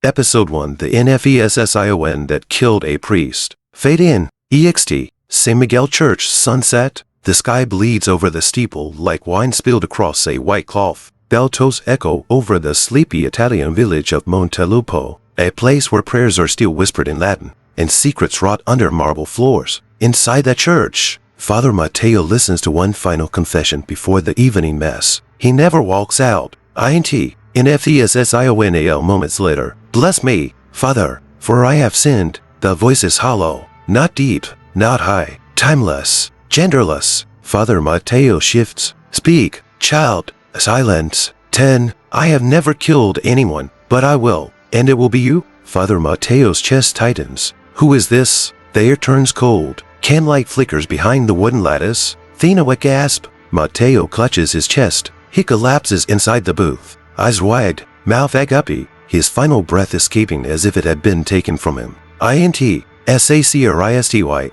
Episode 1, the NFESSION that killed a priest. Fade in, EXT, St. Miguel Church, sunset. The sky bleeds over the steeple like wine spilled across a white cloth. Bell tolls echo over the sleepy Italian village of Montelupo, a place where prayers are still whispered in Latin, and secrets rot under marble floors. Inside the church, Father Matteo listens to one final confession before the evening mass. He never walks out. NFESSIONAL moments later. Bless me, Father, for I have sinned. The voice is hollow, not deep, not high, timeless, genderless. Father Matteo shifts. Speak, child. Silence. 10. I have never killed anyone, but I will, and it will be you. Father Matteo's chest tightens. Who is this? The air turns cold. Candlelight flickers behind the wooden lattice. Thina gasp. Matteo clutches his chest. He collapses inside the booth. Eyes wide, mouth agape, his final breath escaping as if it had been taken from him. SACRISTY.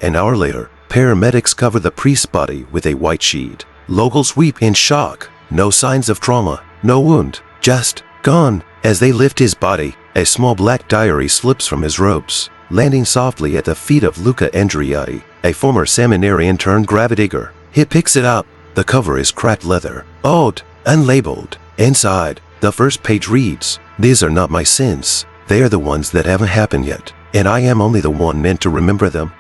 An hour later, paramedics cover the priest's body with a white sheet. Locals weep in shock. No signs of trauma, no wound, just gone. As they lift his body, a small black diary slips from his robes, landing softly at the feet of Luca Andreotti, a former seminarian turned gravidigger. He picks it up. The cover is cracked leather, old, unlabeled. Inside, the first page reads, "These are not my sins. They are the ones that haven't happened yet, and I am only the one meant to remember them."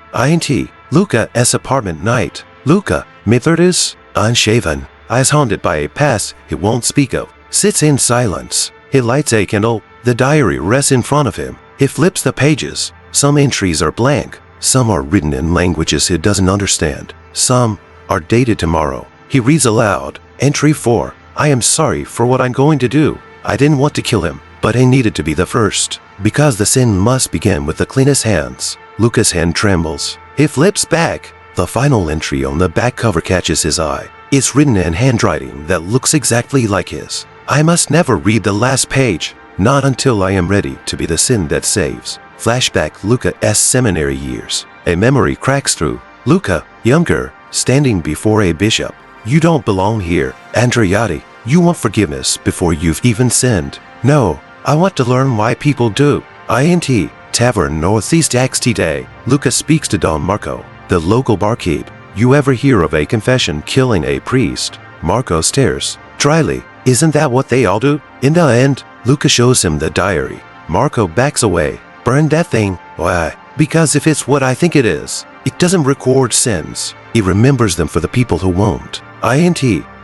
Luca's apartment night. Luca, mid-30s, unshaven, eyes haunted by a past he won't speak of, sits in silence. He lights a candle. The diary rests in front of him. He flips the pages. Some entries are blank. Some are written in languages he doesn't understand. Some are dated tomorrow. He reads aloud. Entry 4. I am sorry for what I'm going to do. I didn't want to kill him, but I needed to be the first, because the sin must begin with the cleanest hands. Luca's hand trembles. He flips back. The final entry on the back cover catches his eye. It's written in handwriting that looks exactly like his. I must never read the last page, not until I am ready to be the sin that saves. Flashback Luca's seminary years. A memory cracks through. Luca, younger, standing before a bishop. You don't belong here, Andreotti. You want forgiveness before you've even sinned. No, I want to learn why people do. Tavern Northeast XT Day. Luca speaks to Don Marco, the local barkeep. You ever hear of a confession killing a priest? Marco stares. Dryly. Isn't that what they all do? In the end, Luca shows him the diary. Marco backs away. Burn that thing. Why? Because if it's what I think it is, it doesn't record sins. It remembers them for the people who won't.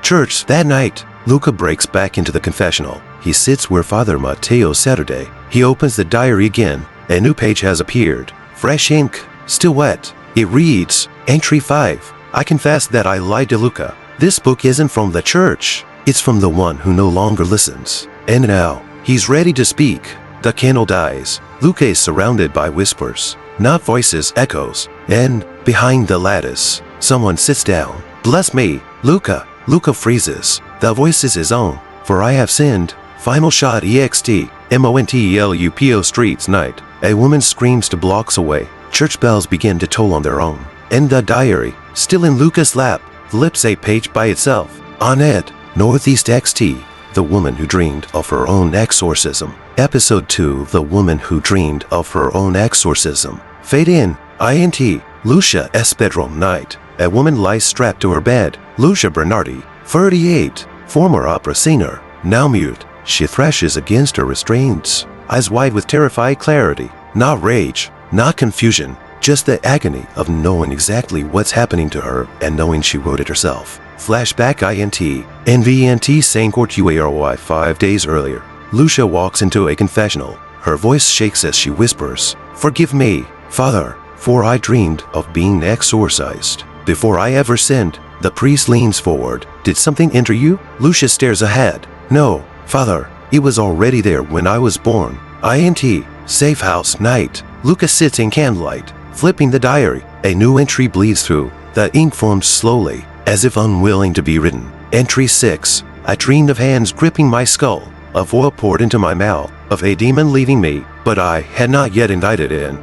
Church that night. Luca breaks back into the confessional. He sits where Father Matteo Saturday. He opens the diary again. A new page has appeared. Fresh ink, still wet. It reads, Entry 5. I confess that I lied to Luca. This book isn't from the church. It's from the one who no longer listens. And now, he's ready to speak. The candle dies. Luca is surrounded by whispers, not voices, echoes. And, behind the lattice, someone sits down. Bless me, Luca. Luca freezes. The voice is his own. For I have sinned. Final shot EXT. MONTELUPO Streets night. A woman screams to blocks away. Church bells begin to toll on their own. And the diary, still in Luca's lap, flips a page by itself. On it, Northeast XT. The woman who dreamed of her own exorcism. Episode 2. The woman who dreamed of her own exorcism. Fade in. Lucia's bedroom night. A woman lies strapped to her bed. Lucia Bernardi, 38, former opera singer, now mute. She thrashes against her restraints, eyes wide with terrified clarity. Not rage, not confusion, just the agony of knowing exactly what's happening to her and knowing she wrote it herself. Flashback NVNT St. Court 5 days earlier. Lucia walks into a confessional. Her voice shakes as she whispers, Forgive me, Father, for I dreamed of being exorcised. Before I ever sinned. The priest leans forward. Did something enter you? Lucia stares ahead. No, Father, it was already there when I was born. Safe house night. Luca sits in candlelight, flipping the diary. A new entry bleeds through. The ink forms slowly, as if unwilling to be written. Entry 6. I dreamed of hands gripping my skull, of oil poured into my mouth, of a demon leaving me, but I had not yet invited in.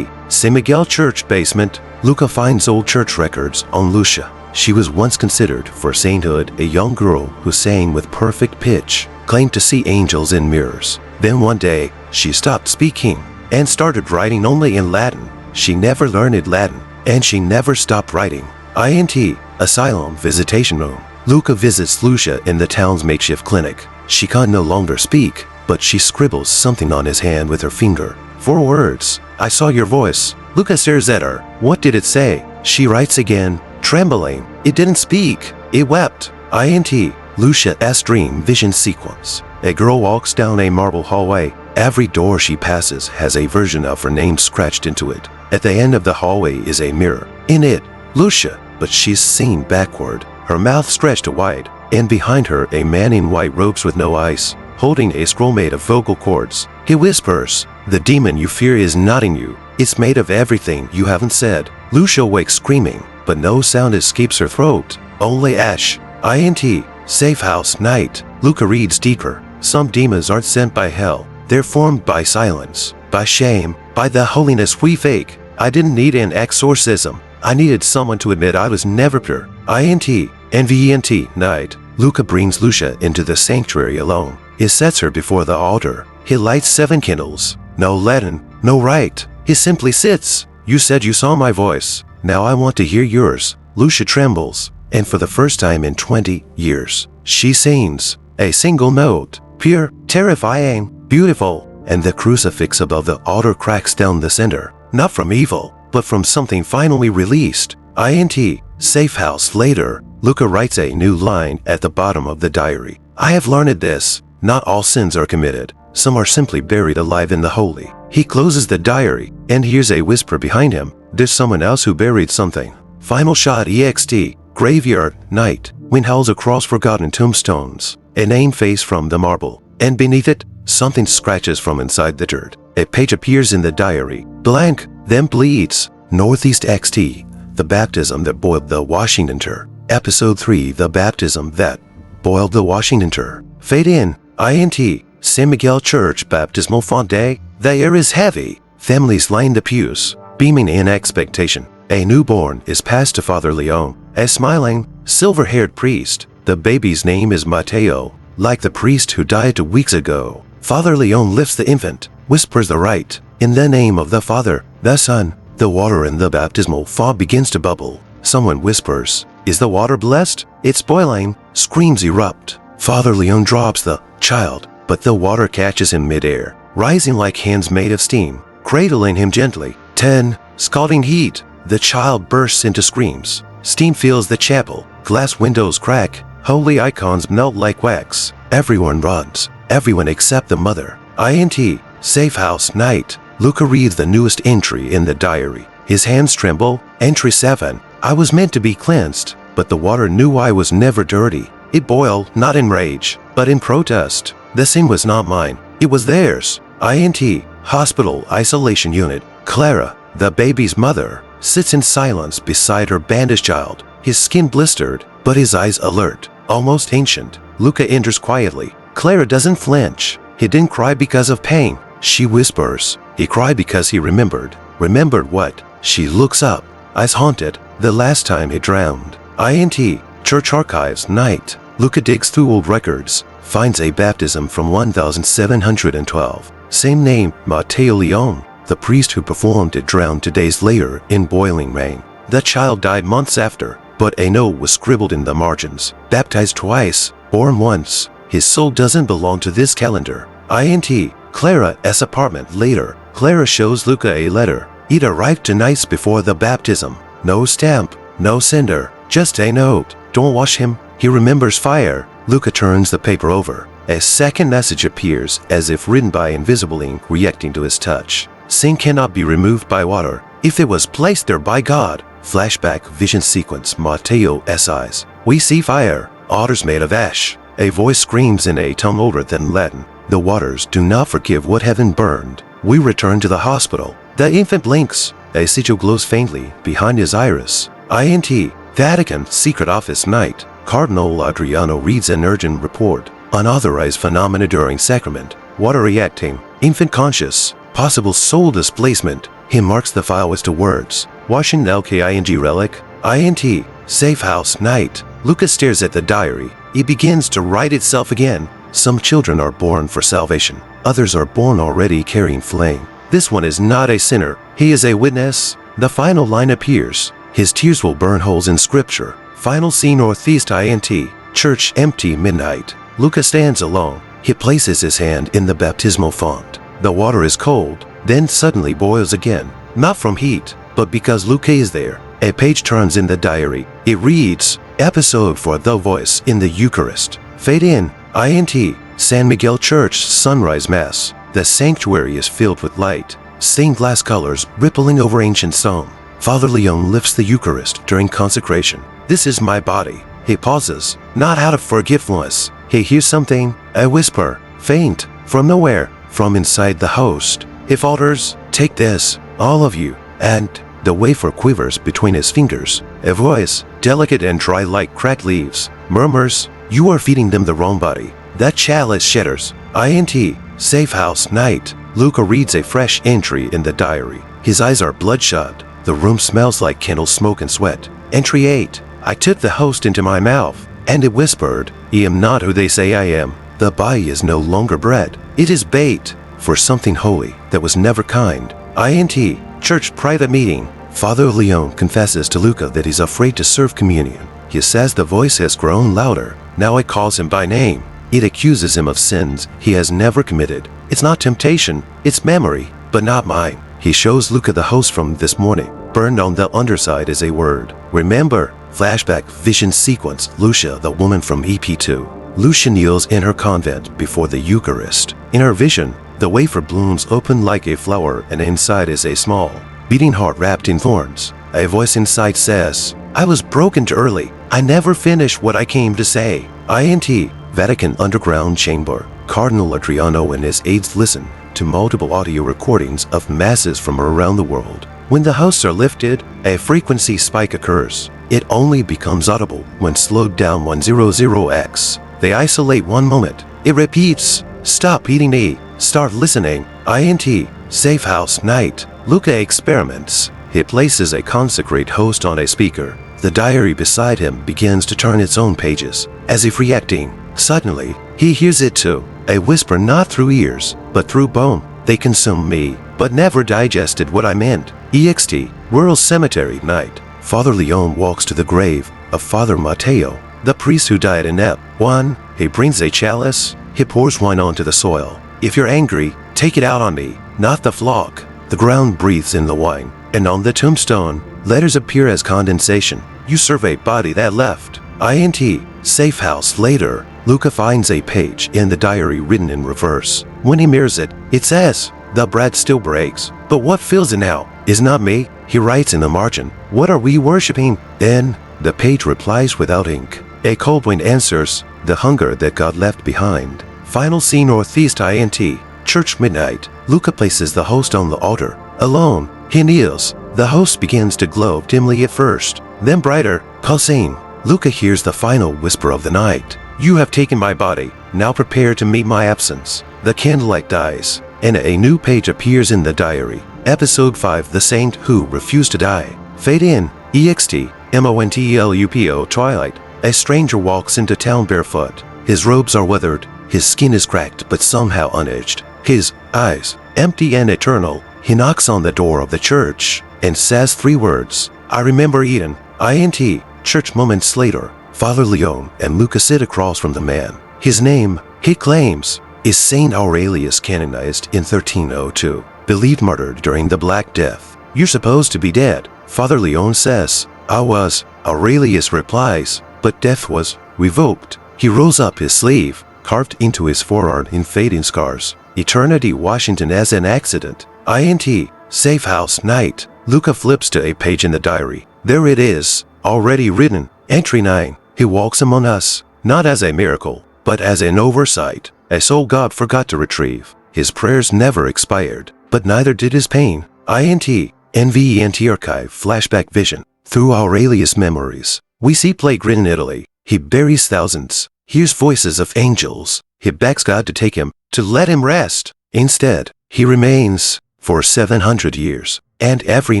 St. Miguel Church basement. Luca finds old church records on Lucia. She was once considered for sainthood, a young girl who sang with perfect pitch, claimed to see angels in mirrors. Then one day, she stopped speaking and started writing only in Latin. She never learned Latin, and she never stopped writing. INT, Asylum Visitation Room. Luca visits Lucia in the town's makeshift clinic. She can no longer speak, but she scribbles something on his hand with her finger. 4 words. I saw your voice. Luca stares at her. What did it say? She writes again, trembling. It didn't speak. It wept. INT, Lucia's dream vision sequence. A girl walks down a marble hallway. Every door she passes has a version of her name scratched into it. At the end of the hallway is a mirror. In it, Lucia, but she's seen backward, her mouth stretched wide, and behind her a man in white robes with no eyes, holding a scroll made of vocal cords. He whispers, the demon you fear is not in you. It's made of everything you haven't said. Lucia wakes screaming, but no sound escapes her throat. Only ash. INT, Safe House Night. Luca reads deeper. Some demons aren't sent by hell. They're formed by silence, by shame, by the holiness we fake. I didn't need an exorcism. I needed someone to admit I was never pure. INT, NVENT, Night. Luca brings Lucia into the sanctuary alone. He sets her before the altar. He lights 7 candles. No Latin, no rite. He simply sits. You said you saw my voice. Now I want to hear yours. Lucia trembles, and for the first time in 20 years, she sings a single note. Pure, terrifying, beautiful, and the crucifix above the altar cracks down the center. Not from evil, but from something finally released. INT, Safe House. Later, Luca writes a new line at the bottom of the diary. I have learned this. Not all sins are committed. Some are simply buried alive in the holy. He closes the diary and hears a whisper behind him. There's someone else who buried something. Final shot EXT, Graveyard, Night. Wind howls across forgotten tombstones. A name fades from the marble, and beneath it, something scratches from inside the dirt. A page appears in the diary. Blank, then bleeds. Northeast XT, the baptism that boiled the Washingtoner. Episode 3, the baptism that boiled the Washingtoner. Fade in. INT, San Miguel Church Baptismal Font Day. The air is heavy. Families line the pews, beaming in expectation. A newborn is passed to Father Leon, a smiling, silver-haired priest. The baby's name is Mateo, like the priest who died 2 weeks ago. Father Leon lifts the infant, whispers the rite. In the name of the Father, the Son. The water in the baptismal font begins to bubble. Someone whispers, is the water blessed? It's boiling. Screams erupt. Father Leon drops the child, but the water catches him midair, rising like hands made of steam, cradling him gently. 10. Scalding heat. The child bursts into screams. Steam fills the chapel. Glass windows crack. Holy icons melt like wax. Everyone runs. Everyone except the mother. INT, Safe House Night. Luca reads the newest entry in the diary. His hands tremble. Entry 7. I was meant to be cleansed, but the water knew I was never dirty. It boiled, not in rage, but in protest. The sin was not mine. It was theirs. INT, Hospital Isolation Unit. Clara, the baby's mother, sits in silence beside her bandaged child. His skin blistered, but his eyes alert, almost ancient. Luca enters quietly. Clara doesn't flinch. He didn't cry because of pain. She whispers. He cried because he remembered. Remembered what? She looks up, eyes haunted. The last time he drowned. INT, Church Archives Night. Luca digs through old records, finds a baptism from 1712. Same name, Mateo Leon. The priest who performed it drowned 2 days later in boiling rain. The child died months after, but a note was scribbled in the margins. Baptized twice, born once. His soul doesn't belong to this calendar. INT, Clara's apartment. Later, Clara shows Luca a letter. It arrived 2 nights before the baptism. No stamp, no sender, just a note. Don't wash him. He remembers fire. Luca turns the paper over. A second message appears, as if written by invisible ink reacting to his touch. Sin cannot be removed by water if it was placed there by God. Flashback vision sequence. Mateo's eyes. We see fire. Altars made of ash. A voice screams in a tongue older than Latin. The waters do not forgive what heaven burned. We return to the hospital. The infant blinks. A sigil glows faintly behind his iris. INT, Vatican Secret Office Night. Cardinal Adriano reads an urgent report. Unauthorized phenomena during sacrament. Water reacting. Infant conscious. Possible soul displacement. He marks the file with 2 words. Washing LKING relic. INT, safe house, night. Luca stares at the diary. It begins to write itself again. Some children are born for salvation. Others are born already carrying flame. This one is not a sinner. He is a witness. The final line appears. His tears will burn holes in scripture. Final scene northeast INT, church empty midnight. Luca stands alone. He places his hand in the baptismal font. The water is cold, then suddenly boils again. Not from heat, but because Luca is there. A page turns in the diary. It reads, Episode for the Voice in the Eucharist. Fade in, INT, San Miguel Church Sunrise Mass. The sanctuary is filled with light. Stained glass colors rippling over ancient stone. Father Leon lifts the Eucharist during consecration. This is my body. He pauses, not out of forgetfulness. He hears something, a whisper, faint, from nowhere, from inside the host. He falters, take this, all of you, and the wafer quivers between his fingers. A voice, delicate and dry like cracked leaves, murmurs, you are feeding them the wrong body. That chalice shatters. INT, safe house, night. Luca reads a fresh entry in the diary. His eyes are bloodshot. The room smells like candle smoke and sweat. Entry 8. I took the host into my mouth, and it whispered, I am not who they say I am. The body is no longer bread. It is bait for something holy that was never kind. INT, church private meeting. Father Leon confesses to Luca that he's afraid to serve communion. He says the voice has grown louder. Now it calls him by name. It accuses him of sins he has never committed. It's not temptation, it's memory, but not mine. He shows Luca the host from this morning. Burned on the underside is a word. Remember, flashback vision sequence, Lucia, the woman from EP2. Lucia kneels in her convent before the Eucharist. In her vision, the wafer blooms open like a flower and inside is a small, beating heart wrapped in thorns. A voice inside says, I was broken too early. I never finished what I came to say. INT, Vatican Underground Chamber. Cardinal Adriano and his aides listen to multiple audio recordings of masses from around the world. When the hosts are lifted, a frequency spike occurs. It only becomes audible when slowed down 100x. They isolate one moment. It repeats, stop eating E, start listening. INT, safe house, night. Luca experiments. He places a consecrate host on a speaker. The diary beside him begins to turn its own pages, as if reacting. Suddenly, he hears it too. A whisper not through ears, but through bone. They consumed me, but never digested what I meant. EXT, Rural Cemetery, night. Father Leon walks to the grave of Father Mateo, the priest who died in Ep. 1. He brings a chalice. He pours wine onto the soil. If you're angry, take it out on me, not the flock. The ground breathes in the wine, and on the tombstone, letters appear as condensation. You serve a body that left. INT, safe house, later. Luca finds a page in the diary written in reverse. When he mirrors it, it says, the bread still breaks, but what fills it now is not me. He writes in the margin, what are we worshipping? Then, the page replies without ink. A cold wind answers, the hunger that God left behind. Final scene northeast INT, church midnight. Luca places the host on the altar. Alone, he kneels. The host begins to glow dimly at first, then brighter, pulsing. Luca hears the final whisper of the night. You have taken my body, now prepare to meet my absence. The candlelight dies, and a new page appears in the diary. Episode 5, The Saint Who Refused to Die. Fade in, EXT, MONTELUPO, twilight. A stranger walks into town barefoot. His robes are weathered, his skin is cracked but somehow unaged. His eyes, empty and eternal. He knocks on the door of the church and says 3 words. I remember Eden. INT, church moments later. Father Leon and Luca sit across from the man. His name, he claims, is Saint Aurelius, canonized in 1302, believed martyred during the Black Death. You're supposed to be dead, Father Leon says. I was, Aurelius replies, but death was revoked. He rolls up his sleeve, carved into his forearm in fading scars. Eternity, Washington as an accident. INT, safe house, night. Luca flips to a page in the diary. There it is, already written. Entry 9. He walks among us, not as a miracle, but as an oversight, a soul God forgot to retrieve. His prayers never expired, but neither did his pain. INT, NVENT archive, flashback vision. Through Aurelius' memories, we see plague ridden Italy. He buries thousands, hears voices of angels. He begs God to take him, to let him rest. Instead, he remains for 700 years, and every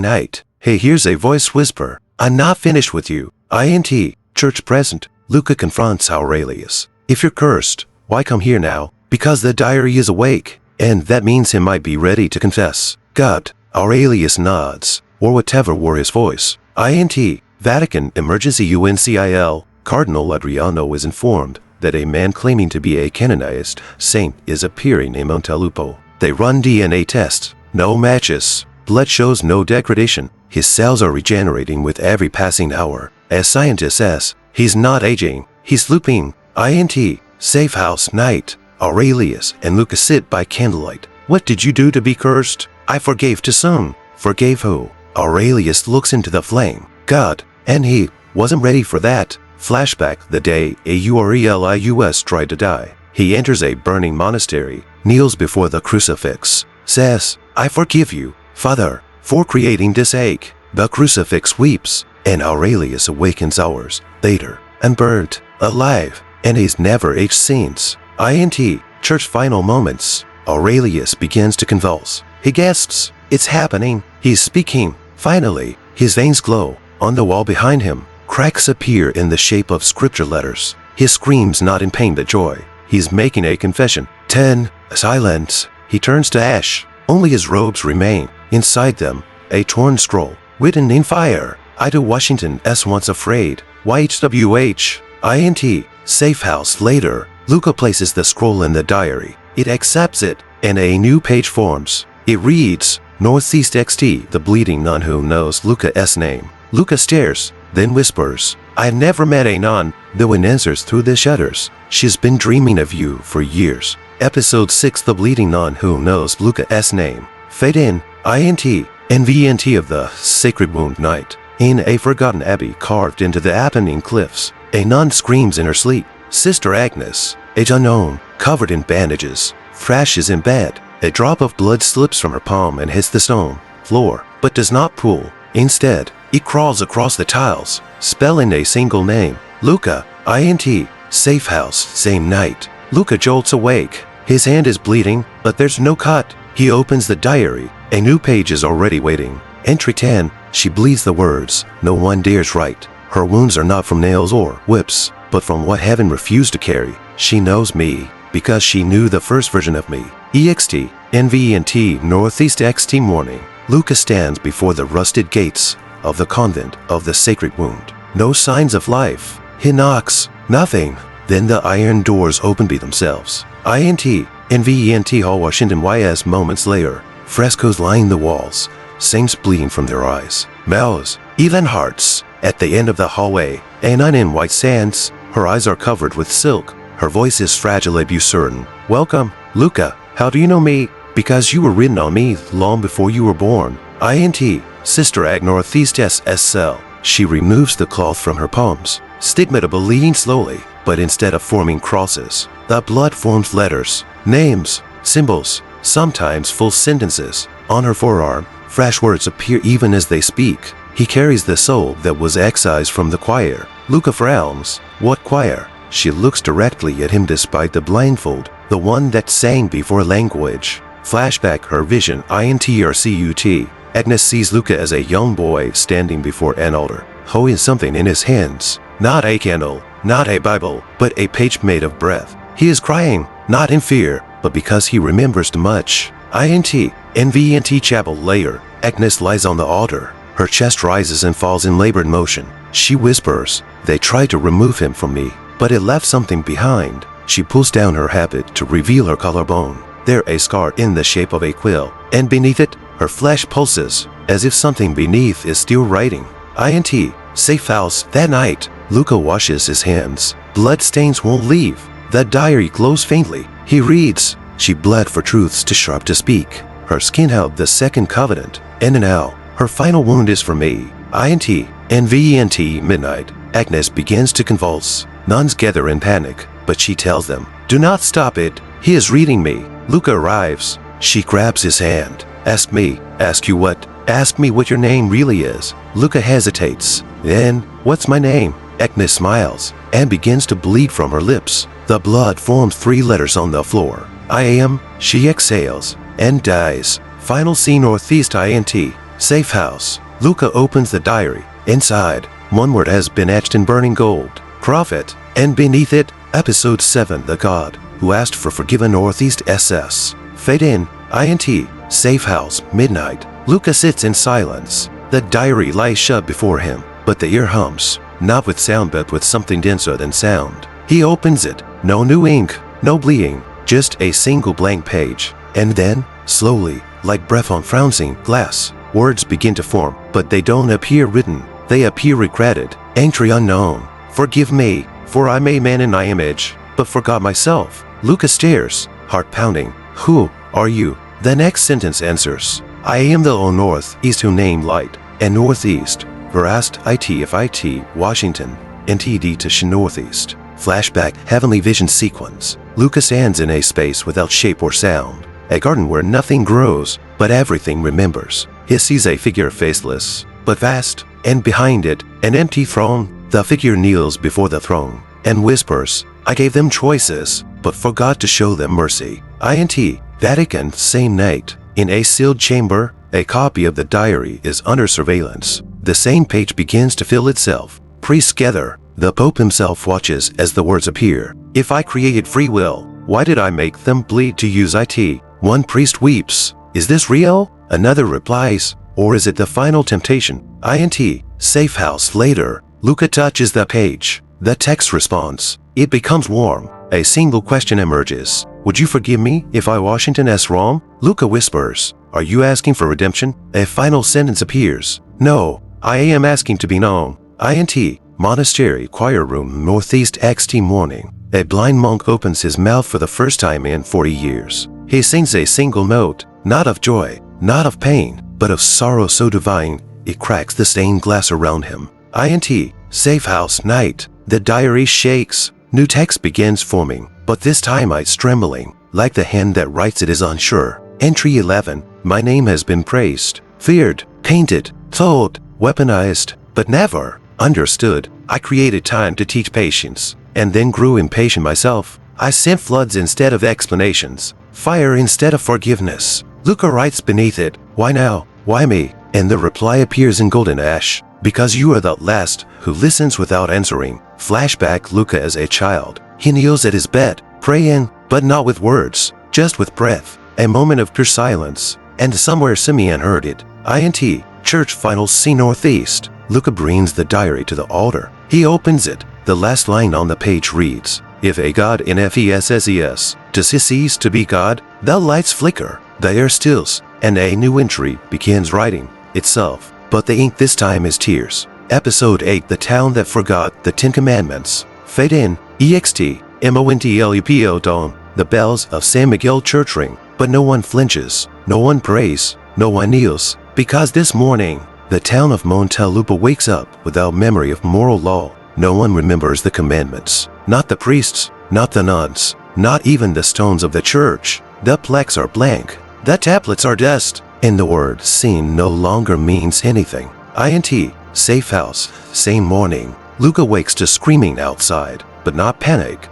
night, he hears a voice whisper, I'm not finished with you. INT. Church present. Luca confronts Aurelius. If you're cursed, why come here now? Because the diary is awake, and that means he might be ready to confess. God. Aurelius nods, or whatever were his voice. INT. Vatican Emergency UNCIL. Cardinal Adriano is informed that a man claiming to be a canonized saint is appearing in Montelupo. They run DNA tests. No matches. Blood shows no degradation. His cells are regenerating with every passing hour. As scientists says, he's not aging. He's looping. INT. Safe house night. Aurelius and Luca sit by candlelight. What did you do to be cursed? I forgave too soon. Forgave who? Aurelius looks into the flame. God. And he wasn't ready for that. Flashback the day Aurelius tried to die. He enters a burning monastery, kneels before the crucifix, says, I forgive you, Father, for creating this ache. The crucifix weeps, and Aurelius awakens hours later, unburned, alive, and he's never aged since. INT. Church final moments. Aurelius begins to convulse. He gasps. It's happening. He's speaking. Finally, his veins glow. On the wall behind him, cracks appear in the shape of scripture letters. He screams not in pain but joy. He's making a confession. 10. Silence. He turns to ash. Only his robes remain. Inside them, a torn scroll, written in fire. Ida Washington S. Once afraid. YHWH. INT. Safe house later. Luca places the scroll in the diary. It accepts it, and a new page forms. It reads, Northeast XT, the bleeding nun who knows Luca's name. Luca stares, then whispers, I've never met a nun, though it answers through the shutters. She's been dreaming of you for years. Episode 6, the bleeding nun who knows Luca's name. Fade in. INT. NVNT of the Sacred Wound Night. In a forgotten abbey carved into the Apennine cliffs, a nun screams in her sleep. Sister Agnes, age unknown, covered in bandages, thrashes in bed. A drop of blood slips from her palm and hits the stone floor, but does not pool. Instead, it crawls across the tiles, spelling a single name. Luca. INT. Safe house, same night. Luca jolts awake. His hand is bleeding, but there's no cut. He opens the diary. A new page is already waiting. Entry 10. She bleeds the words, no one dares write. Her wounds are not from nails or whips, but from what heaven refused to carry. She knows me, because she knew the first version of me. EXT. NVNT. Northeast XT morning. Luca stands before the rusted gates of the convent of the Sacred Wound. No signs of life. He knocks. Nothing. Then the iron doors open by themselves. INT. NVNT Hall Washington YS moments later. Frescoes line the walls. Saints bleeding from their eyes. Mouths. Even hearts. At the end of the hallway, a nun in white sands. Her eyes are covered with silk. Her voice is fragile and certain. Welcome, Luca. How do you know me? Because you were written on me long before you were born. INT. Sister Ag Northeast SSL. She removes the cloth from her palms. Stigmata bleeding slowly, but instead of forming crosses, the blood forms letters, names, symbols, sometimes full sentences. On her forearm, fresh words appear even as they speak. He carries the soul that was excised from the choir. Luca frowns. What choir? She looks directly at him despite the blindfold, the one that sang before language. Flashback her vision. INTRCUT. Agnes sees Luca as a young boy standing before an altar, holding something in his hands. Not a candle, not a Bible, but a page made of breath. He is crying, not in fear, but because he remembers too much. INT. NVNT chapel layer. Agnes lies on the altar. Her chest rises and falls in labored motion. She whispers, they tried to remove him from me, but it left something behind. She pulls down her habit to reveal her collarbone. There a scar in the shape of a quill, and beneath it, her flesh pulses, as if something beneath is still writing. INT. Safe house. That night, Luca washes his hands. Blood stains won't leave. The diary glows faintly. He reads, she bled for truths too sharp to speak. Her skin held the second covenant. And now, her final wound is for me. INT. NVNT midnight. Agnes begins to convulse. Nuns gather in panic, but she tells them, do not stop it. He is reading me. Luca arrives. She grabs his hand. Ask me. Ask you what? Ask me what your name really is. Luca hesitates. Then, what's my name? Agnes smiles and begins to bleed from her lips. The blood forms 3 letters on the floor. I am. She exhales and dies. Final scene. Northeast INT. Safe house. Luca opens the diary. Inside, one word has been etched in burning gold. Prophet. And beneath it, Episode 7, The God Who Asked for Forgiven Northeast SS. Fade in, INT, Safe House, midnight. Luca sits in silence. The diary lies shut before him, but the ear hums, not with sound but with something denser than sound. He opens it. No new ink, no bleeding, just a single blank page. And then, slowly, like breath on frowning glass, words begin to form, but they don't appear written. They appear regretted. Entry unknown. Forgive me, for I made man in thy image, but forgot myself. Luca stares, heart pounding. Who are you? The next sentence answers. I am the O Northeast who named light, and Northeast, verast it Washington, NTD to Northeast. Flashback, heavenly vision sequence. Luca stands in a space without shape or sound. A garden where nothing grows, but everything remembers. He sees a figure faceless, but vast, and behind it, an empty throne. The figure kneels before the throne, and whispers, I gave them choices, but forgot to show them mercy. INT, Vatican, same night. In a sealed chamber, a copy of the diary is under surveillance. The same page begins to fill itself. Priests gather. The Pope himself watches as the words appear. If I created free will, why did I make them bleed to use IT? One priest weeps. Is this real? Another replies. Or is it the final temptation? INT, Safe House, later. Luca touches the page. The text responds. It becomes warm. A single question emerges. Would you forgive me if I Washington S. wrong? Luca whispers. Are you asking for redemption? A final sentence appears. No, I am asking to be known. INT, Monastery, choir room, Northeast XT morning. A blind monk opens his mouth for the first time in 40 years. He sings a single note, not of joy, not of pain, but of sorrow so divine, it cracks the stained glass around him. INT, Safe House, night. The diary shakes. New text begins forming, but this time it's trembling, like the hand that writes it is unsure. Entry 11. My name has been praised, feared, painted, told, weaponized, but never understood. I created time to teach patience, and then grew impatient myself. I sent floods instead of explanations, fire instead of forgiveness. Luca writes beneath it, why now? Why me? And the reply appears in golden ash. Because you are the last who listens without answering. Flashback, Luca as a child. He kneels at his bed, praying, but not with words, just with breath. A moment of pure silence, and somewhere Simeon heard it. INT, Church final scene Northeast. Luca brings the diary to the altar. He opens it. The last line on the page reads, If a God in FESSES, does he cease to be God? The lights flicker, the air stills, and a new entry begins writing itself. But the ink this time is tears. Episode 8, The Town That Forgot the 10 Commandments. Fade in, EXT, MONTLUPO dawn. The bells of San Miguel church ring, but no one flinches, no one prays, no one kneels, because this morning, the town of Montelupo wakes up without memory of moral law. No one remembers the commandments. Not the priests, not the nuns, not even the stones of the church. The plaques are blank. The tablets are dust. And the word sin no longer means anything. INT, Safe House, same morning. Luca wakes to screaming outside, but not panic.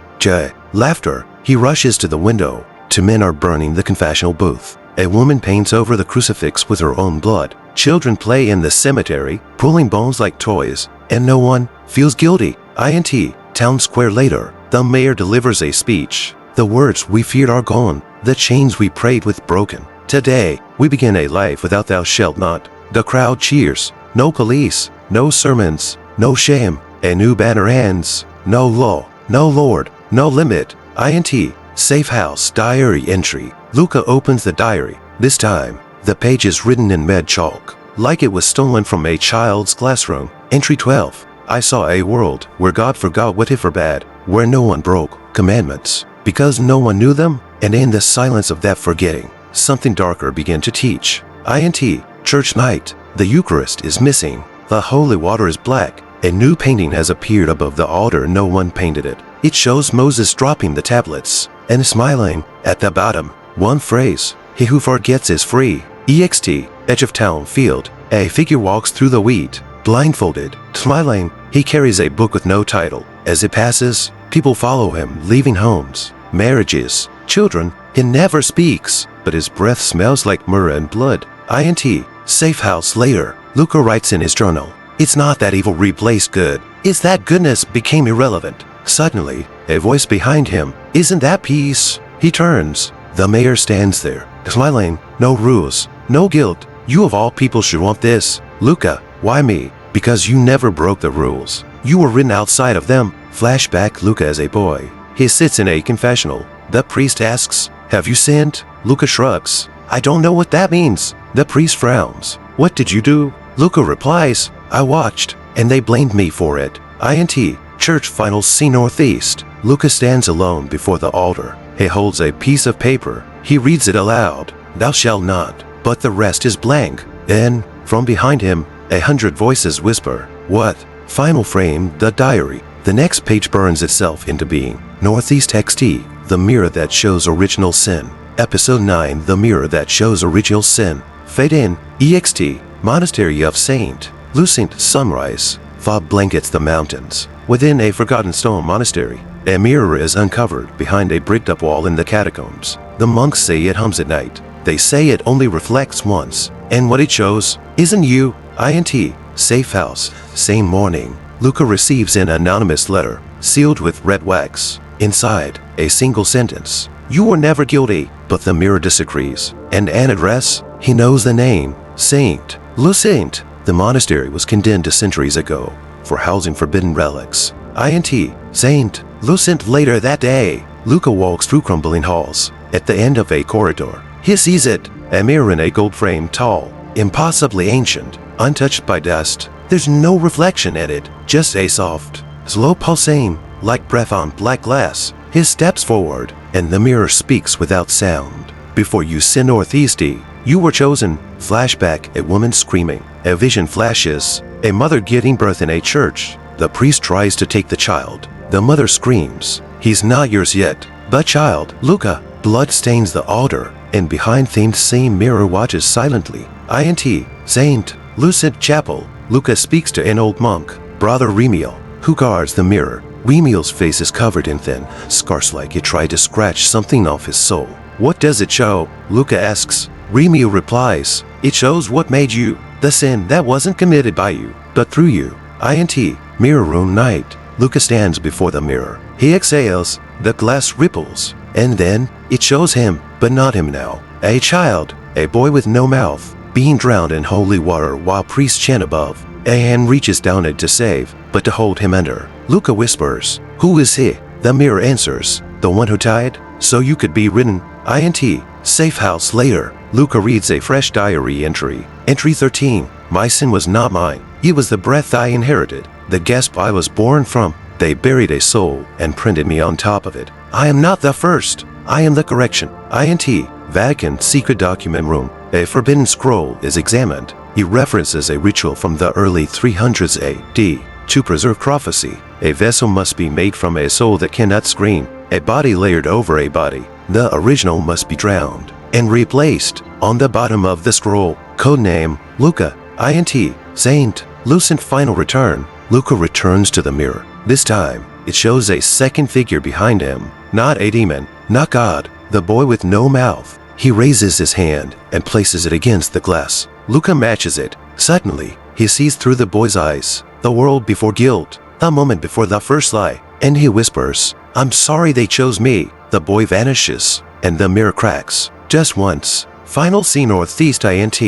Laughter. He rushes to the window. 2 men are burning the confessional booth. A woman paints over the crucifix with her own blood. Children play in the cemetery, pulling bones like toys, and no one feels guilty. INT, Town Square later. The mayor delivers a speech. The words we feared are gone. The chains we prayed with broken. Today, we begin a life without thou shalt not. The crowd cheers. No police, no sermons, no shame. A new banner ends. No law, no Lord, no limit. INT, Safe House, diary entry. Luca opens the diary. This time, the page is written in red chalk, like it was stolen from a child's classroom. Entry 12. I saw a world where God forgot what he forbade, where no one broke commandments, because no one knew them, and in the silence of that forgetting, something darker began to teach. INT, Church night. The Eucharist is missing. The holy water is black. A new painting has appeared above the altar. No one painted it. It shows Moses dropping the tablets and smiling. At the bottom, one phrase, he who forgets is free. EXT, edge of town field. A figure walks through the wheat, blindfolded, smiling. He carries a book with no title. As it passes, people follow him, leaving homes, marriages, children. He never speaks, but his breath smells like myrrh and blood. INT, Safe House later. Luca writes in his journal. It's not that evil replaced good. It's that goodness became irrelevant. Suddenly, a voice behind him. Isn't that peace? He turns. The mayor stands there, smiling. No rules, no guilt. You of all people should want this. Luca, why me? Because you never broke the rules. You were written outside of them. Flashback Luca as a boy. He sits in a confessional. The priest asks, have you sinned? Luca shrugs. I don't know what that means. The priest frowns. What did you do? Luca replies, I watched, and they blamed me for it. INT, church final C northeast. Luca stands alone before the altar. He holds a piece of paper. He reads it aloud. Thou shalt not. But the rest is blank. Then, from behind him, 100 voices whisper, what? Final frame, the diary. The next page burns itself into being. Northeast XT, the mirror that shows original sin. Episode 9, the mirror that shows original sin. Fade in, EXT, Monastery of Saint Lucent Sunrise. Fog blankets the mountains. Within a forgotten stone monastery, a mirror is uncovered behind a bricked-up wall in the catacombs. The monks say it hums at night. They say it only reflects once, and what it shows isn't you. INT, safe house. Same morning, Luca receives an anonymous letter, sealed with red wax. Inside, a single sentence. You were never guilty, but the mirror disagrees. And an address? He knows the name. Saint Lucent. The monastery was condemned centuries ago for housing forbidden relics. INT, Saint Lucent. Later that day, Luca walks through crumbling halls. At the end of a corridor, he sees it, a mirror in a gold frame, tall, impossibly ancient, untouched by dust. There's no reflection in it, just a soft, slow pulsing, like breath on black glass. He steps forward, and the mirror speaks without sound. Before you sin northeasty, you were chosen. Flashback, a woman screaming. A vision flashes, a mother giving birth in a church. The priest tries to take the child. The mother screams, he's not yours yet. The child, Luca. Blood stains the altar, and behind themed same mirror watches silently. INT, Saint Lucent Chapel. Luca speaks to an old monk, Brother Remiel, who guards the mirror. Remiel's face is covered in thin scars like he tried to scratch something off his soul. What does it show? Luca asks. Remiel replies, it shows what made you, the sin that wasn't committed by you, but through you. INT, mirror room night. Luca stands before the mirror. He exhales, the glass ripples, and then it shows him, but not him now. A child, a boy with no mouth, being drowned in holy water while priests chant above. A hand reaches down it to save, but to hold him under. Luca whispers, who is he? The mirror answers, the one who died, so you could be written. INT, safe house. Later, Luca reads a fresh diary entry. Entry 13, my sin was not mine. It was the breath I inherited, the gasp I was born from. They buried a soul and printed me on top of it. I am not the first. I am the correction. INT, Vatican secret document room. A forbidden scroll is examined. It references a ritual from the early 300s AD. To preserve prophecy, a vessel must be made from a soul that cannot scream, a body layered over a body. The original must be drowned and replaced. On the bottom of the scroll, codename Luca. INT, Saint Lucent. Final return. Luca returns to the mirror. This time, it shows a second figure behind him. Not a demon, not God, the boy with no mouth. He raises his hand and places it against the glass. Luca matches it. Suddenly, he sees through the boy's eyes, the world before guilt, a moment before the first lie, and he whispers, I'm sorry they chose me. The boy vanishes, and the mirror cracks. Just once. Final scene northeast INT,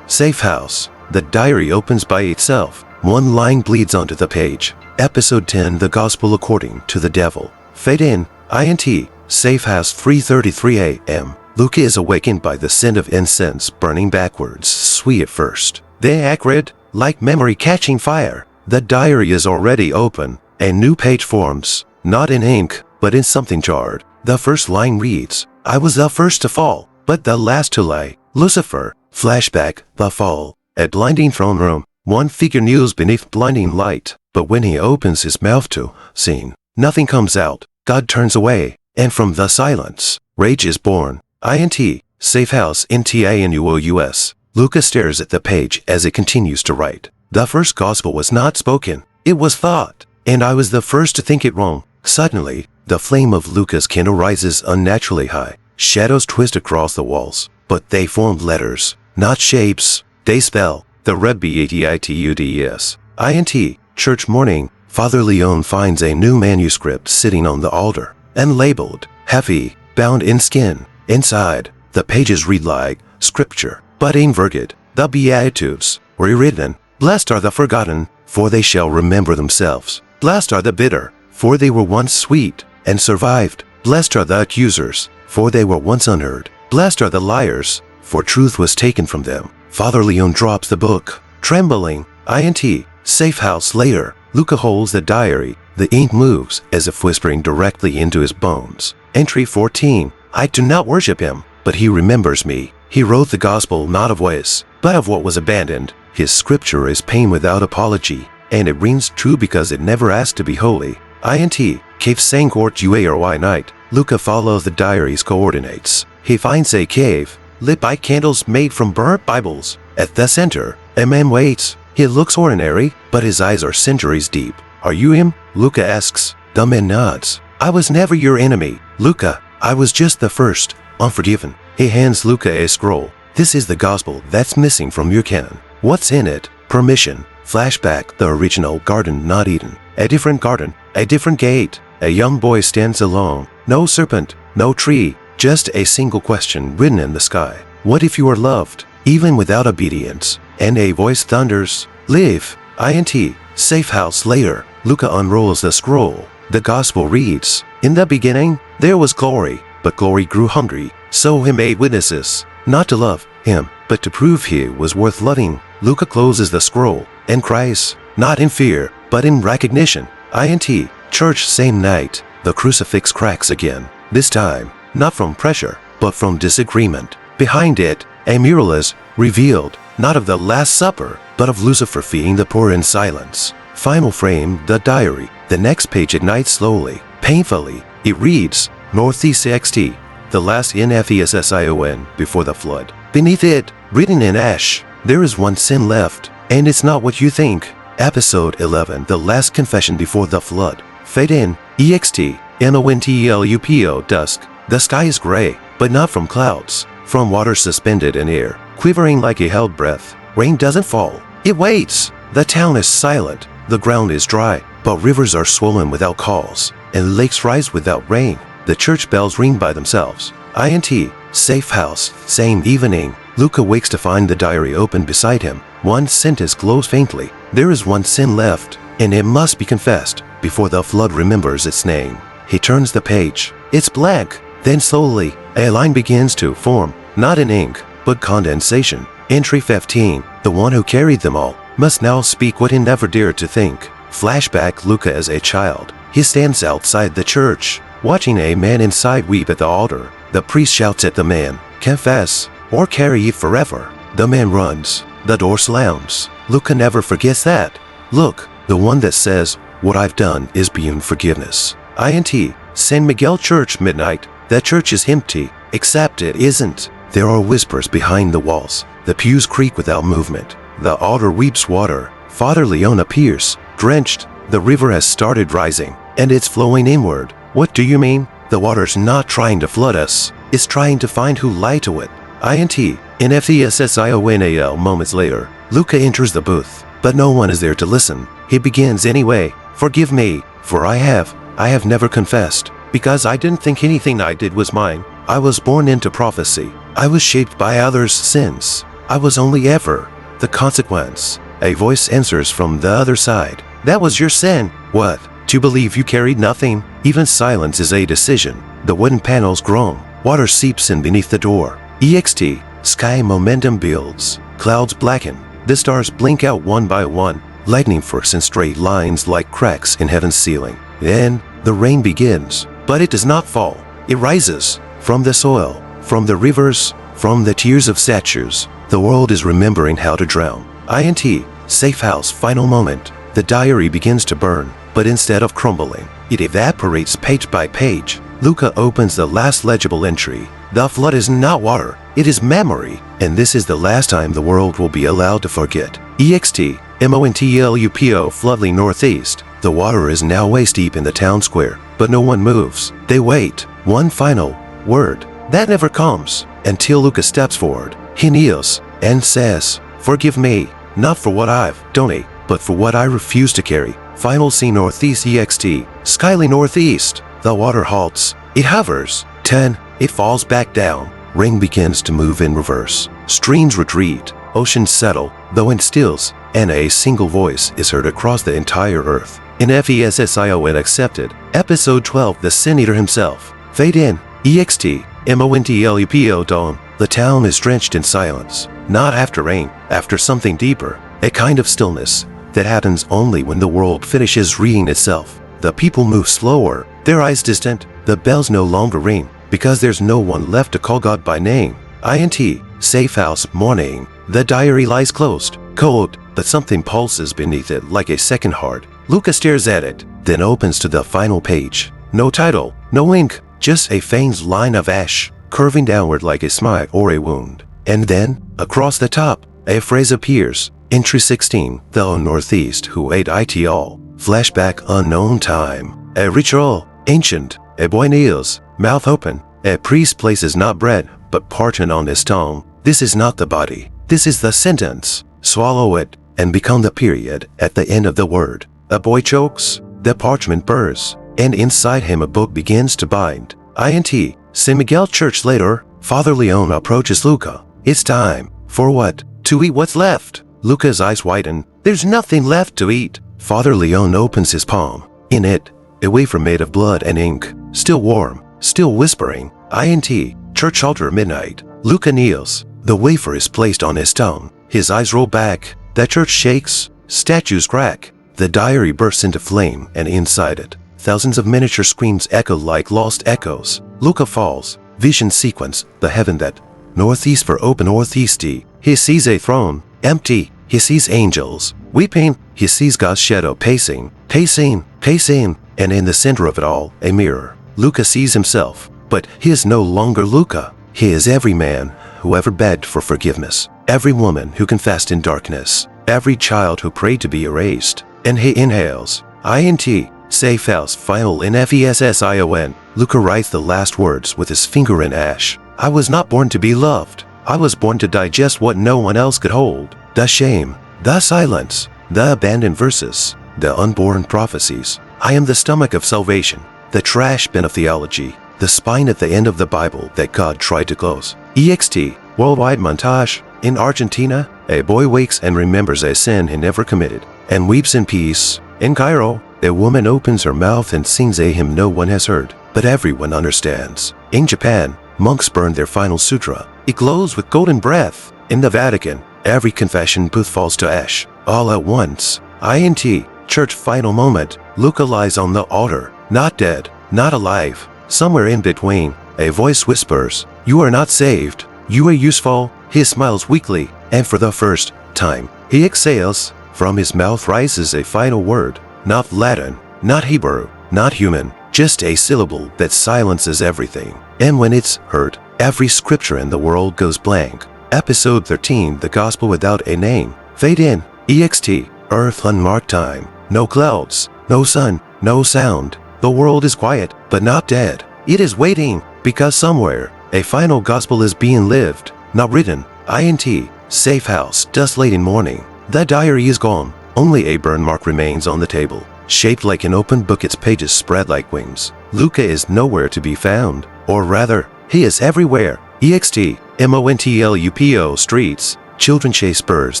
safe house. The diary opens by itself. One line bleeds onto the page. Episode 10, the Gospel according to the devil. Fade in, INT, safe house 3:33 a.m. Luca is awakened by the scent of incense burning backwards, sweet at first, then acrid, like memory catching fire. The diary is already open. A new page forms, not in ink, but in something jarred. The first line reads, I was the first to fall, but the last to lie. Lucifer. Flashback, the fall. A blinding throne room. One figure kneels beneath blinding light, but when he opens his mouth to sing, nothing comes out. God turns away, and from the silence, rage is born. INT, safe house NTANUOUS. Luca stares at the page as it continues to write. The first gospel was not spoken, it was thought, and I was the first to think it wrong. Suddenly, the flame of Luca's candle rises unnaturally high. Shadows twist across the walls, but they form letters, not shapes. They spell the red BATITUDES. INT, church morning, Father Leon finds a new manuscript sitting on the altar, and labeled, heavy, bound in skin. Inside, the pages read like scripture, but inverted. The Beatitudes were written, blessed are the forgotten, for they shall remember themselves. Blessed are the bitter, for they were once sweet, and survived. Blessed are the accusers, for they were once unheard. Blessed are the liars, for truth was taken from them. Father Leon drops the book, trembling. INT, safe house later. Luca holds the diary. The ink moves as if whispering directly into his bones. Entry 14. I do not worship him, but he remembers me. He wrote the gospel not of ways, but of what was abandoned. His scripture is pain without apology, and it rings true because it never asked to be holy. INT, cave Sangort Juary night. Luca follows the diary's coordinates. He finds a cave, lit by candles made from burnt Bibles. At the center, a man waits. He looks ordinary, but his eyes are centuries deep. Are you him? Luca asks. The man nods. I was never your enemy, Luca. I was just the first, unforgiven. He hands Luca a scroll. This is the gospel that's missing from your canon. What's in it? Permission. Flashback, the original garden not Eden. A different garden, a different gate. A young boy stands alone. No serpent, no tree, just a single question written in the sky. What if you are loved, even without obedience? And a voice thunders, live. INT, safe house later. Luca unrolls the scroll. The gospel reads, in the beginning, there was glory, but glory grew hungry. So he made witnesses, not to love him, but to prove he was worth loving. Luca closes the scroll and cries, not in fear, but in recognition. INT, church same night. The crucifix cracks again. This time, not from pressure, but from disagreement. Behind it, a mural is revealed, not of the Last Supper, but of Lucifer feeding the poor in silence. Final frame, the diary. The next page ignites slowly, painfully. It reads, Northeast XT, the last NFESSION before the flood. Beneath it, written in ash, there is one sin left, and it's not what you think. Episode 11, the last confession before the flood. Fade in, EXT, NONTELUPO, dusk. The sky is gray, but not from clouds, from water suspended in air, quivering like a held breath. Rain doesn't fall, it waits. The town is silent, the ground is dry, but rivers are swollen without calls, and lakes rise without rain. The church bells ring by themselves. INT, safe house, same evening. Luca wakes to find the diary open beside him. One sentence glows faintly. There is one sin left, and it must be confessed before the flood remembers its name. He turns the page. It's blank. Then slowly, a line begins to form, not in ink, but condensation. Entry 15, the one who carried them all, must now speak what he never dared to think. Flashback, Luca as a child. He stands outside the church, watching a man inside weep at the altar. The priest shouts at the man, confess, or carry it forever. The man runs. The door slams. Luca never forgets that. Look, the one that says, what I've done is beyond forgiveness. INT, San Miguel Church midnight. That church is empty, except it isn't. There are whispers behind the walls. The pews creak without movement. The altar weeps water. Father Leon appears, drenched. The river has started rising, and it's flowing inward. What do you mean? The water's not trying to flood us. It's trying to find who lied to it. INT, NFESSIONAL. Moments later, Luca enters the booth, but no one is there to listen. He begins anyway. Forgive me, for I have never confessed, because I didn't think anything I did was mine. I was born into prophecy. I was shaped by others' sins. I was only ever the consequence. A voice answers from the other side. That was your sin. What? To believe you carried nothing? Even silence is a decision. The wooden panels groan. Water seeps in beneath the door. EXT, sky momentum builds. Clouds blacken. The stars blink out one by one. Lightning forks in straight lines like cracks in heaven's ceiling. Then, the rain begins. But it does not fall. It rises. From the soil, from the rivers, from the tears of statues. The world is remembering how to drown. INT, safe house, final moment. The diary begins to burn, but instead of crumbling, it evaporates page by page. Luca opens the last legible entry. The flood is not water, it is memory, and this is the last time the world will be allowed to forget. EXT, MONTLUPO, floodly northeast. The water is now waist deep in the town square, but no one moves. They wait. One final word. That never comes, until Luca steps forward. He kneels and says, forgive me, not for what I've done, but for what I refuse to carry. Final scene northeast ext. Skyly northeast. The water halts. It hovers. 10. It falls back down. Ring begins to move in reverse. Streams retreat. Oceans settle. The wind stills. And a single voice is heard across the entire earth. In FESSION accepted. Episode 12. The Sin-Eater himself. Fade in. EXT. MONTLEPO dawn. The town is drenched in silence. Not after rain. After something deeper. A kind of stillness that happens only when the world finishes reading itself. The people move slower. Their eyes distant. The bells no longer ring. Because there's no one left to call God by name. INT. Safe house. Morning. The diary lies closed. Cold. But something pulses beneath it like a second heart. Luca stares at it. Then opens to the final page. No title. No ink. Just a faint line of ash. Curving downward like a smile or a wound. And then, across the top, a phrase appears. Entry 16. The northeast who ate it all. Flashback unknown time. A ritual. Ancient. A boy kneels. Mouth open. A priest places not bread, but parchment on his tongue. This is not the body. This is the sentence. Swallow it, and become the period at the end of the word. A boy chokes. The parchment bursts, and inside him a book begins to bind. INT. St. Miguel Church later. Father Leon approaches Luca. It's time. For what? To eat what's left. Luca's eyes widen. There's nothing left to eat. Father Leon opens his palm. In it, a wafer made of blood and ink. Still warm. Still whispering. INT. Church altar midnight. Luca kneels. The wafer is placed on his tongue. His eyes roll back. The church shakes. Statues crack. The diary bursts into flame, and inside it, thousands of miniature screams echo like lost echoes. Luca falls. Vision sequence. The heaven that. Northeast for open northeasty. He sees a throne. Empty. He sees angels. Weeping. He sees God's shadow pacing. Pacing. Pacing. And in the center of it all, a mirror. Luca sees himself. But he is no longer Luca. He is every man who ever begged for forgiveness. Every woman who confessed in darkness. Every child who prayed to be erased. And he inhales. INT. Safe house final in FESSION. Luca writes the last words with his finger in ash. I was not born to be loved. I was born to digest what no one else could hold. The shame. The silence. The abandoned verses. The unborn prophecies. I am the stomach of salvation. The trash bin of theology. The spine at the end of the Bible that God tried to close. EXT. Worldwide montage. In Argentina, a boy wakes and remembers a sin he never committed, and weeps in peace. In Cairo, a woman opens her mouth and sings a hymn no one has heard, but everyone understands. In Japan, monks burn their final sutra. It glows with golden breath. In the Vatican, every confession booth falls to ash, all at once. INT. Church final moment. Luca lies on the altar, not dead, not alive. Somewhere in between, a voice whispers, you are not saved. You are useful. He smiles weakly, and for the first time, he exhales. From his mouth rises a final word. Not Latin, not Hebrew, not human, just a syllable that silences everything. And when it's heard, every scripture in the world goes blank. Episode 13. The Gospel Without a Name. Fade in. EXT. Earth unmarked time. No clouds, no sun, no sound. The world is quiet, but not dead. It is waiting, because somewhere, a final gospel is being lived, not written. INT. Safe house. Dust late in morning. The diary is gone. Only a burn mark remains on the table. Shaped like an open book, its pages spread like wings. Luca is nowhere to be found. Or rather, he is everywhere. EXT. MONTLUPO streets. Children chase birds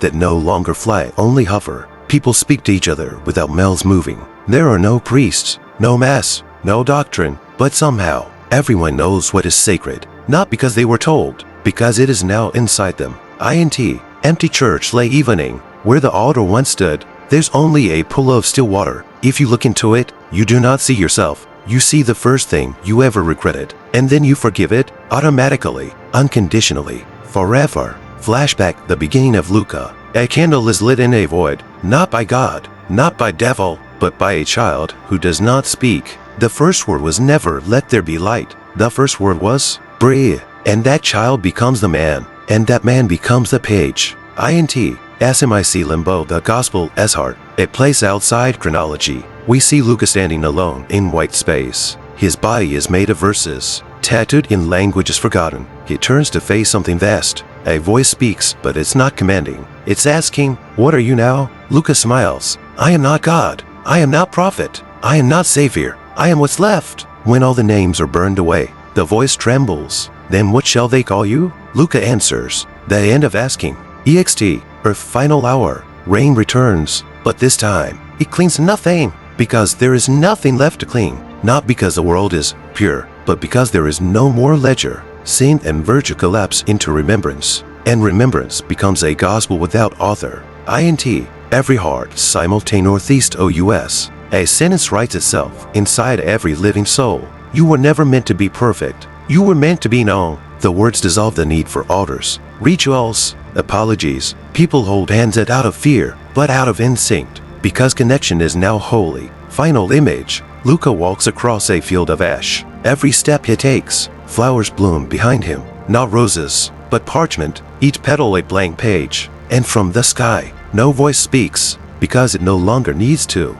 that no longer fly, only hover. People speak to each other without mouths moving. There are no priests, no mass, no doctrine, but somehow, everyone knows what is sacred. Not because they were told, because it is now inside them. INT. Empty church late evening. Where the altar once stood, there's only a pool of still water. If you look into it, you do not see yourself. You see the first thing you ever regretted, and then you forgive it, automatically, unconditionally, forever. Flashback. The beginning of Luca. A candle is lit in a void, not by God, not by devil, but by a child who does not speak. The first word was never let there be light. The first word was breathe, and that child becomes the man, and that man becomes the page. INT. SMIC limbo. The gospel as heart. A place outside chronology. We see Luca standing alone in white space. His body is made of verses, tattooed in languages forgotten. He turns to face something vast, A voice speaks, but it's not commanding. It's asking, "What are you now?" Luca smiles. "I am not God. I am not prophet. I am not savior. I am what's left." When all the names are burned away, the voice trembles. "Then what shall they call you?" Luca answers. The end of asking. EXT, Earth final hour. Rain returns, but this time, it cleans nothing, because there is nothing left to clean. Not because the world is pure, but because there is no more ledger. Sin and virtue collapse into remembrance, and remembrance becomes a gospel without author. INT, every heart, simultane northeast OUS. A sentence writes itself inside every living soul. You were never meant to be perfect. You were meant to be known. The words dissolve the need for altars, rituals, apologies. People hold hands out of fear, but out of instinct, because connection is now holy. Final image. Luca walks across a field of ash. Every step he takes, flowers bloom behind him. Not roses, but parchment, each petal a blank page. And from the sky, no voice speaks, because it no longer needs to.